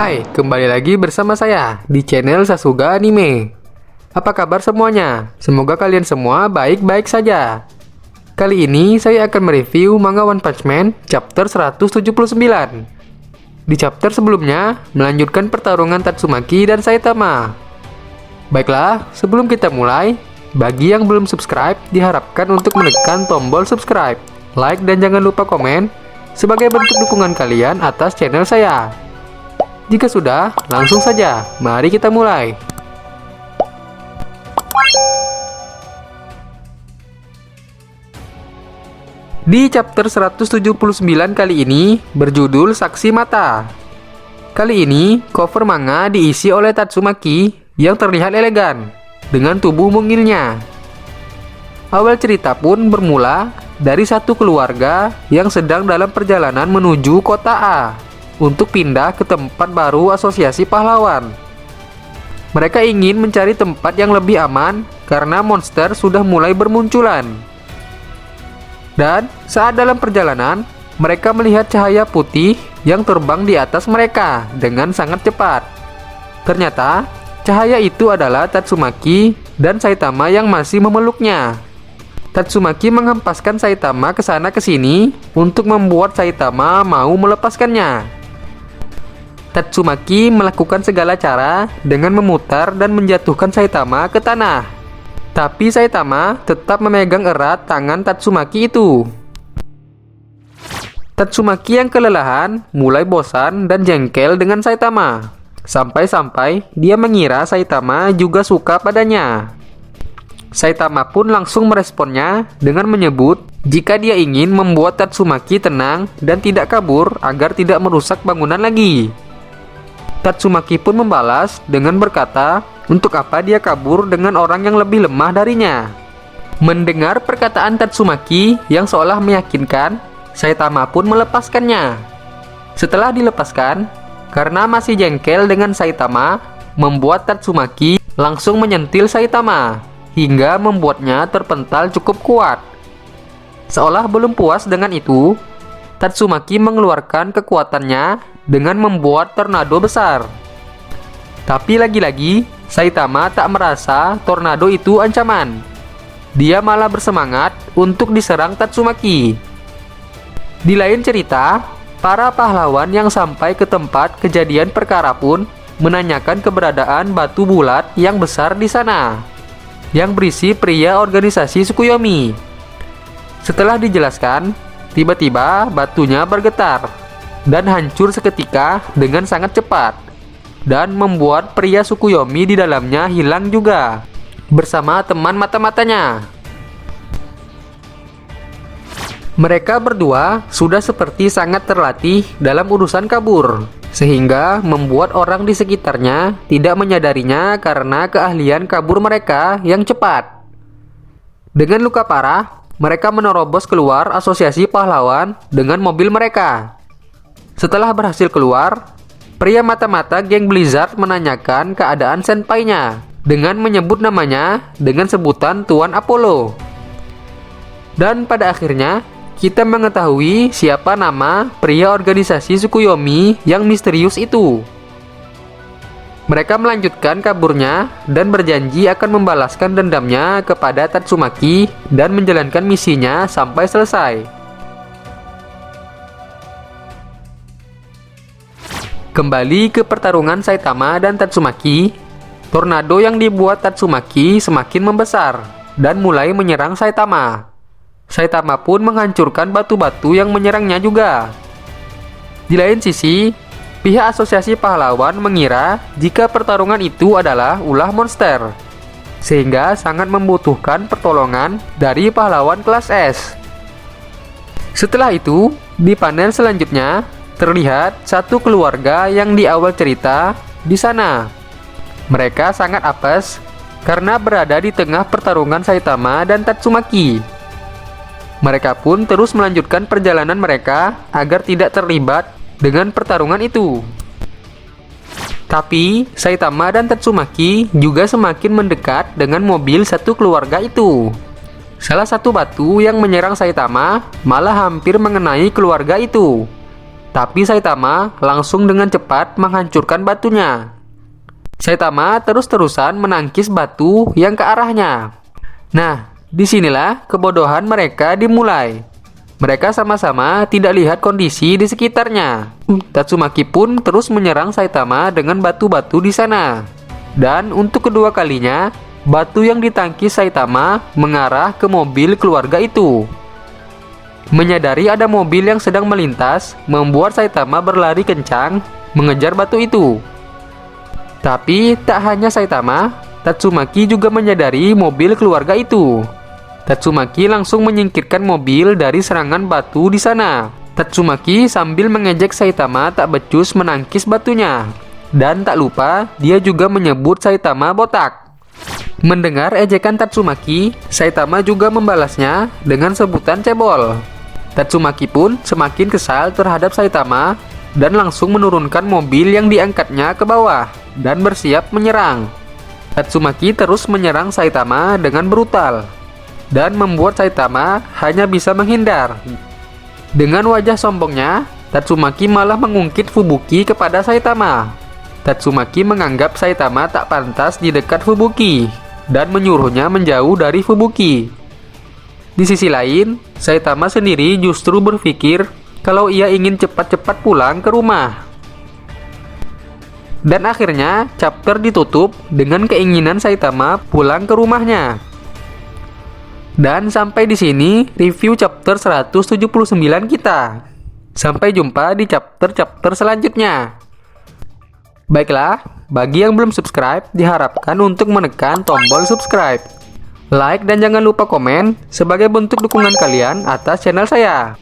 Hai, kembali lagi bersama saya di channel Sasuga Anime. Apa kabar semuanya? Semoga kalian semua baik-baik saja. Kali ini saya akan mereview manga One Punch Man chapter 179. Di chapter sebelumnya, melanjutkan pertarungan Tatsumaki dan Saitama. Baiklah, sebelum kita mulai, bagi yang belum subscribe, diharapkan untuk menekan tombol subscribe, like, dan jangan lupa komen sebagai bentuk dukungan kalian atas channel saya. Jika sudah, langsung saja, mari kita mulai. Di chapter 179 kali ini berjudul Saksi Mata. Kali ini, cover manga diisi oleh Tatsumaki yang terlihat elegan dengan tubuh mungilnya. Awal cerita pun bermula dari satu keluarga yang sedang dalam perjalanan menuju kota A untuk pindah ke tempat baru asosiasi pahlawan. Mereka ingin mencari tempat yang lebih aman karena monster sudah mulai bermunculan. Dan saat dalam perjalanan, mereka melihat cahaya putih yang terbang di atas mereka dengan sangat cepat. Ternyata, cahaya itu adalah Tatsumaki dan Saitama yang masih memeluknya. Tatsumaki menghempaskan Saitama ke sana ke sini untuk membuat Saitama mau melepaskannya. Tatsumaki melakukan segala cara dengan memutar dan menjatuhkan Saitama ke tanah. Tapi Saitama tetap memegang erat tangan Tatsumaki itu. Tatsumaki yang kelelahan mulai bosan dan jengkel dengan Saitama. Sampai-sampai dia mengira Saitama juga suka padanya. Saitama pun langsung meresponnya dengan menyebut jika dia ingin membuat Tatsumaki tenang dan tidak kabur agar tidak merusak bangunan lagi. Tatsumaki pun membalas dengan berkata, untuk apa dia kabur dengan orang yang lebih lemah darinya. Mendengar perkataan Tatsumaki yang seolah meyakinkan, Saitama pun melepaskannya. Setelah dilepaskan, karena masih jengkel dengan Saitama, membuat Tatsumaki langsung menyentil Saitama hingga membuatnya terpental cukup kuat. Seolah belum puas dengan itu, Tatsumaki mengeluarkan kekuatannya dengan membuat tornado besar. Tapi lagi-lagi, Saitama tak merasa tornado itu ancaman. Dia malah bersemangat untuk diserang Tatsumaki. Di lain cerita, para pahlawan yang sampai ke tempat kejadian perkara pun menanyakan keberadaan batu bulat yang besar di sana, yang berisi pria organisasi Tsukuyomi. Setelah dijelaskan, tiba-tiba batunya bergetar dan hancur seketika dengan sangat cepat, dan membuat pria Tsukuyomi di dalamnya hilang juga, bersama teman mata-matanya. Mereka berdua sudah seperti sangat terlatih dalam urusan kabur, sehingga membuat orang di sekitarnya tidak menyadarinya karena keahlian kabur mereka yang cepat. Dengan luka parah, mereka menerobos keluar asosiasi pahlawan dengan mobil mereka. Setelah berhasil keluar, pria mata-mata geng Blizzard menanyakan keadaan senpainya dengan menyebut namanya dengan sebutan Tuan Apollo. Dan pada akhirnya, kita mengetahui siapa nama pria organisasi Tsukuyomi yang misterius itu. Mereka melanjutkan kaburnya dan berjanji akan membalaskan dendamnya kepada Tatsumaki dan menjalankan misinya sampai selesai. Kembali ke pertarungan Saitama dan Tatsumaki, tornado yang dibuat Tatsumaki semakin membesar dan mulai menyerang Saitama. Saitama pun menghancurkan batu-batu yang menyerangnya juga. Di lain sisi, pihak asosiasi pahlawan mengira jika pertarungan itu adalah ulah monster, sehingga sangat membutuhkan pertolongan dari pahlawan kelas S. Setelah itu, di panel selanjutnya, terlihat satu keluarga yang di awal cerita di sana. Mereka sangat apes karena berada di tengah pertarungan Saitama dan Tatsumaki. Mereka pun terus melanjutkan perjalanan mereka agar tidak terlibat dengan pertarungan itu. Tapi Saitama dan Tatsumaki juga semakin mendekat dengan mobil satu keluarga itu. Salah satu batu yang menyerang Saitama malah hampir mengenai keluarga itu. Tapi Saitama langsung dengan cepat menghancurkan batunya. Saitama terus-terusan menangkis batu yang ke arahnya. Nah, disinilah kebodohan mereka dimulai. Mereka sama-sama tidak lihat kondisi di sekitarnya. Tatsumaki pun terus menyerang Saitama dengan batu-batu di sana. Dan untuk kedua kalinya, batu yang ditangkis Saitama mengarah ke mobil keluarga itu. Menyadari ada mobil yang sedang melintas, membuat Saitama berlari kencang mengejar batu itu. Tapi tak hanya Saitama, Tatsumaki juga menyadari mobil keluarga itu. Tatsumaki langsung menyingkirkan mobil dari serangan batu di sana. Tatsumaki sambil mengejek Saitama tak becus menangkis batunya. Dan tak lupa, dia juga menyebut Saitama botak. Mendengar ejekan Tatsumaki, Saitama juga membalasnya dengan sebutan cebol. Tatsumaki pun semakin kesal terhadap Saitama dan langsung menurunkan mobil yang diangkatnya ke bawah dan bersiap menyerang. Tatsumaki terus menyerang Saitama dengan brutal dan membuat Saitama hanya bisa menghindar. Dengan wajah sombongnya, Tatsumaki malah mengungkit Fubuki kepada Saitama. Tatsumaki menganggap Saitama tak pantas di dekat Fubuki dan menyuruhnya menjauh dari Fubuki. Di sisi lain, Saitama sendiri justru berpikir kalau ia ingin cepat-cepat pulang ke rumah. Dan akhirnya, chapter ditutup dengan keinginan Saitama pulang ke rumahnya. Dan sampai di sini review chapter 179 kita. Sampai jumpa di chapter-chapter selanjutnya. Baiklah, bagi yang belum subscribe, diharapkan untuk menekan tombol subscribe, like, dan jangan lupa komen sebagai bentuk dukungan kalian atas channel saya.